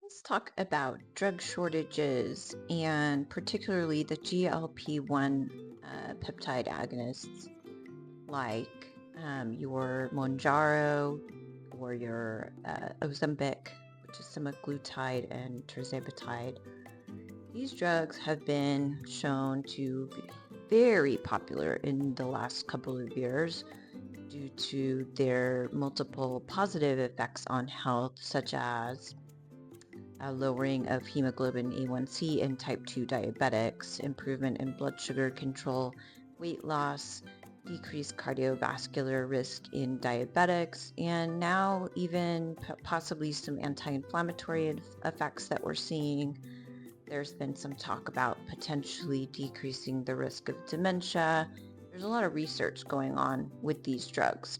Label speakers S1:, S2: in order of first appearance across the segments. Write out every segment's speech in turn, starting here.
S1: Let's talk about drug shortages and particularly the GLP1 peptide agonists like your Monjaro or your Ozempic, which is semaglutide and tirzepatide. These drugs have been shown to be very popular in the last couple of years due to their multiple positive effects on health, such as lowering of hemoglobin A1C in type 2 diabetics, improvement in blood sugar control, weight loss, decreased cardiovascular risk in diabetics, and now even possibly some anti-inflammatory effects that we're seeing. There's been some talk about potentially decreasing the risk of dementia. There's a lot of research going on with these drugs.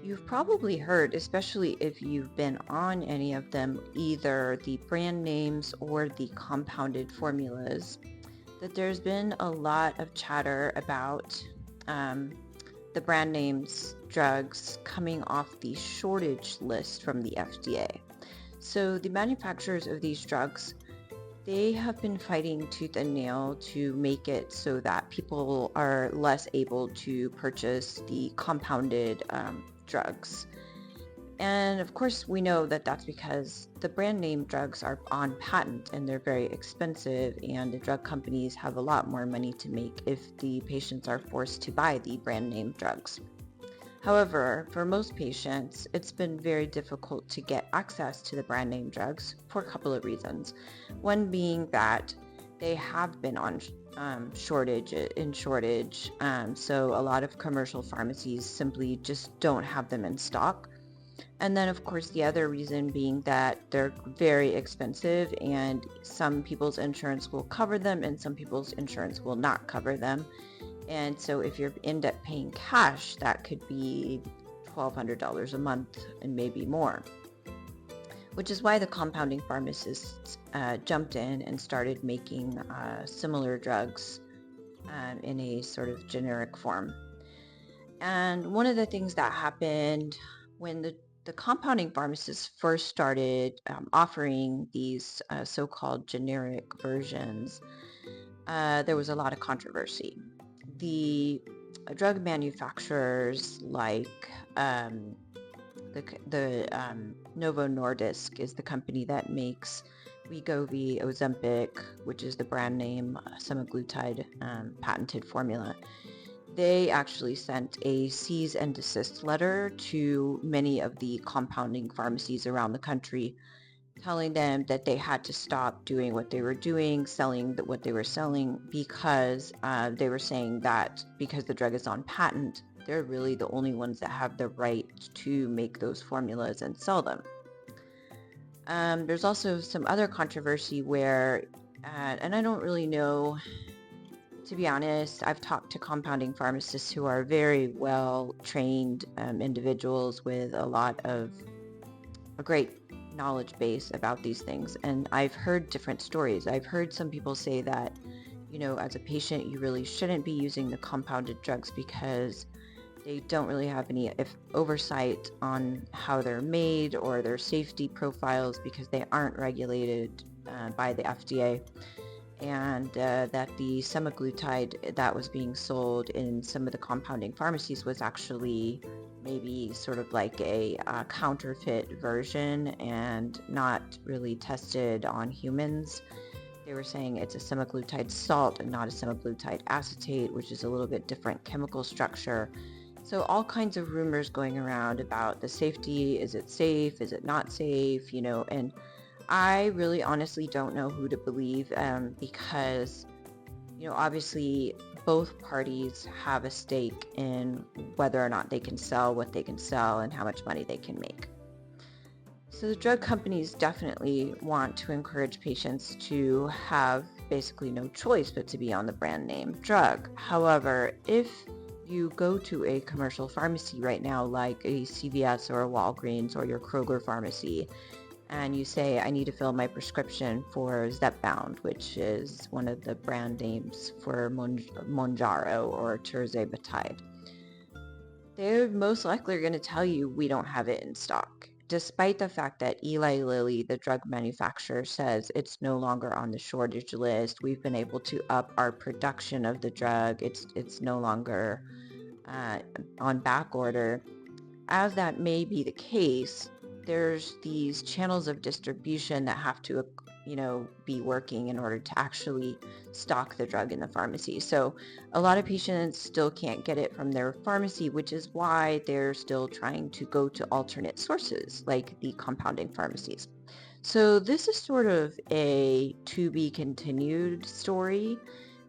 S1: You've probably heard, especially if you've been on any of them, either the brand names or the compounded formulas, that there's been a lot of chatter about um, the brand names drugs coming off the shortage list from the FDA. So the manufacturers of these drugs, they have been fighting tooth and nail to make it so that people are less able to purchase the compounded drugs. And of course, we know that that's because the brand name drugs are on patent and they're very expensive, and the drug companies have a lot more money to make if the patients are forced to buy the brand name drugs. However, for most patients, it's been very difficult to get access to the brand name drugs for a couple of reasons. One being that they have been on shortage, so a lot of commercial pharmacies simply just don't have them in stock. And then, of course, the other reason being that they're very expensive, and some people's insurance will cover them and some people's insurance will not cover them. And so if you end up paying cash, that could be $1,200 a month and maybe more, which is why the compounding pharmacists jumped in and started making similar drugs in a sort of generic form. And one of the things that happened when the compounding pharmacists first started offering these so-called generic versions, there was a lot of controversy. The drug manufacturers like Novo Nordisk is the company that makes Wegovy, Ozempic, which is the brand name semaglutide patented formula. They actually sent a cease and desist letter to many of the compounding pharmacies around the country, telling them that they had to stop doing what they were doing, selling what they were selling, because they were saying that because the drug is on patent, they're really the only ones that have the right to make those formulas and sell them. There's also some other controversy where, and I don't really know, to be honest, I've talked to compounding pharmacists who are very well trained individuals with a great knowledge base about these things. And I've heard different stories. I've heard some people say that, as a patient, you really shouldn't be using the compounded drugs because they don't really have any oversight on how they're made or their safety profiles because they aren't regulated by the FDA. And that the semaglutide that was being sold in some of the compounding pharmacies was actually maybe sort of like a counterfeit version and not really tested on humans. They were saying it's a semaglutide salt and not a semaglutide acetate, which is a little bit different chemical structure. So all kinds of rumors going around about the safety. Is it safe? Is it not safe? And I really honestly don't know who to believe because, obviously both parties have a stake in whether or not they can sell what they can sell and how much money they can make. So the drug companies definitely want to encourage patients to have basically no choice but to be on the brand name drug. However, if you go to a commercial pharmacy right now, like a CVS or a Walgreens or your Kroger pharmacy, and you say, I need to fill my prescription for Zepbound, which is one of the brand names for Monjaro or tirzepatide, they're most likely going to tell you we don't have it in stock. despite the fact that Eli Lilly, the drug manufacturer, says it's no longer on the shortage list, we've been able to up our production of the drug. It's no longer on back order. As that may be the case, there's these channels of distribution that have to, be working in order to actually stock the drug in the pharmacy. So a lot of patients still can't get it from their pharmacy, which is why they're still trying to go to alternate sources like the compounding pharmacies. So this is sort of a to be continued story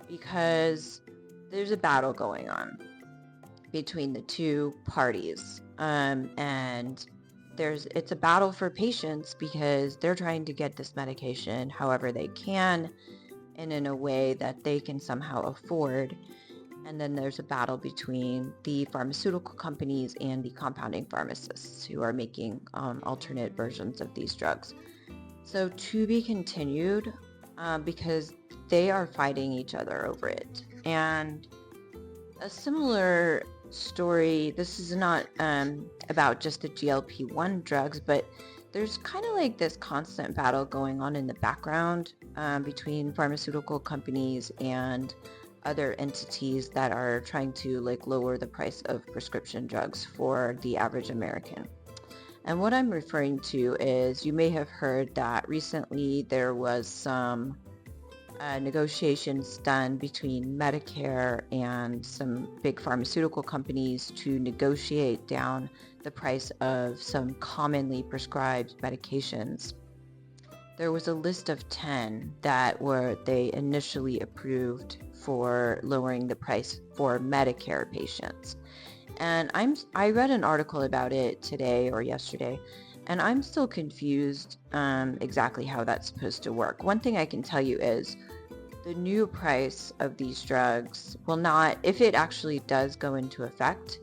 S1: because there's a battle going on between the two parties. And it's a battle for patients because they're trying to get this medication however they can and in a way that they can somehow afford. And then there's a battle between the pharmaceutical companies and the compounding pharmacists who are making alternate versions of these drugs. So to be continued because they are fighting each other over it. And a similar story, this is not about just the GLP1 drugs, but there's kind of like this constant battle going on in the background between pharmaceutical companies and other entities that are trying to lower the price of prescription drugs for the average American. And what I'm referring to is, you may have heard that recently there was some negotiations done between Medicare and some big pharmaceutical companies to negotiate down the price of some commonly prescribed medications. There was a list of 10 that they initially approved for lowering the price for Medicare patients. And I read an article about it today or yesterday, and I'm still confused exactly how that's supposed to work. One thing I can tell you is the new price of these drugs will not, if it actually does go into effect,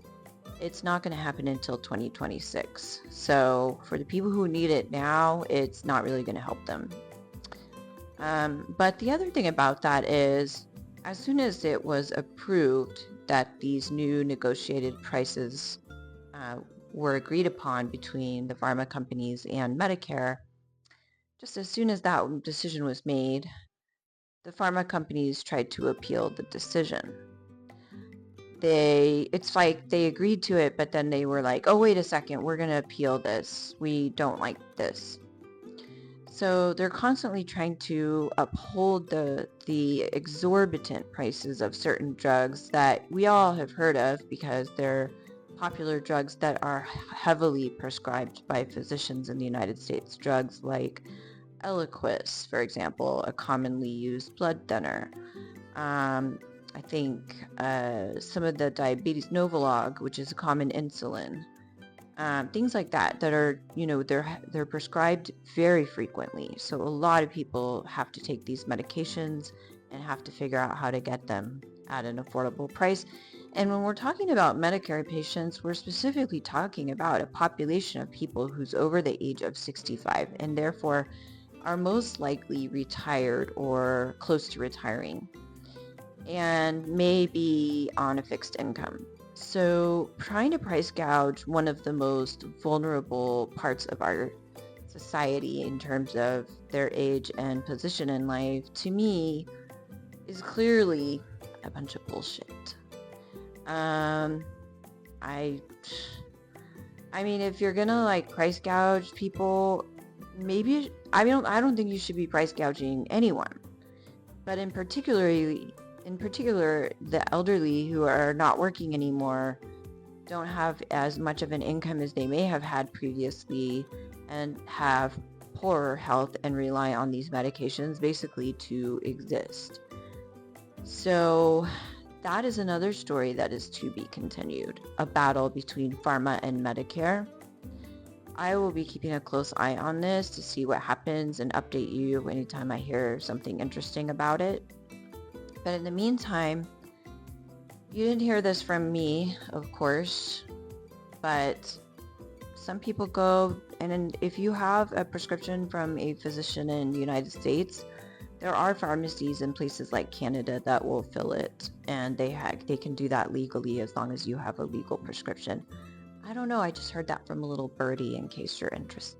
S1: it's not going to happen until 2026. So for the people who need it now, it's not really going to help them. But the other thing about that is, as soon as it was approved that these new negotiated prices were agreed upon between the pharma companies and Medicare, just as soon as that decision was made, the pharma companies tried to appeal the decision. It's like they agreed to it, but then they were like, oh, wait a second, we're going to appeal this. We don't like this. So they're constantly trying to uphold the exorbitant prices of certain drugs that we all have heard of because they're popular drugs that are heavily prescribed by physicians in the United States. Drugs like Eliquis, for example, a commonly used blood thinner. I think some of the diabetes Novolog, which is a common insulin. Things like that are, they're prescribed very frequently. So a lot of people have to take these medications and have to figure out how to get them at an affordable price. And when we're talking about Medicare patients, we're specifically talking about a population of people who's over the age of 65 and therefore are most likely retired or close to retiring and may be on a fixed income. So trying to price gouge one of the most vulnerable parts of our society in terms of their age and position in life, to me, is clearly a bunch of bullshit. I mean, if you're gonna price gouge people, maybe I don't think you should be price gouging anyone, but in particular, the elderly who are not working anymore don't have as much of an income as they may have had previously and have poorer health and rely on these medications basically to exist. So that is another story that is to be continued, a battle between pharma and Medicare. I will be keeping a close eye on this to see what happens and update you anytime I hear something interesting about it. But in the meantime, you didn't hear this from me, of course, but some people go, and if you have a prescription from a physician in the United States, there are pharmacies in places like Canada that will fill it, and they can do that legally as long as you have a legal prescription. I don't know. I just heard that from a little birdie in case you're interested.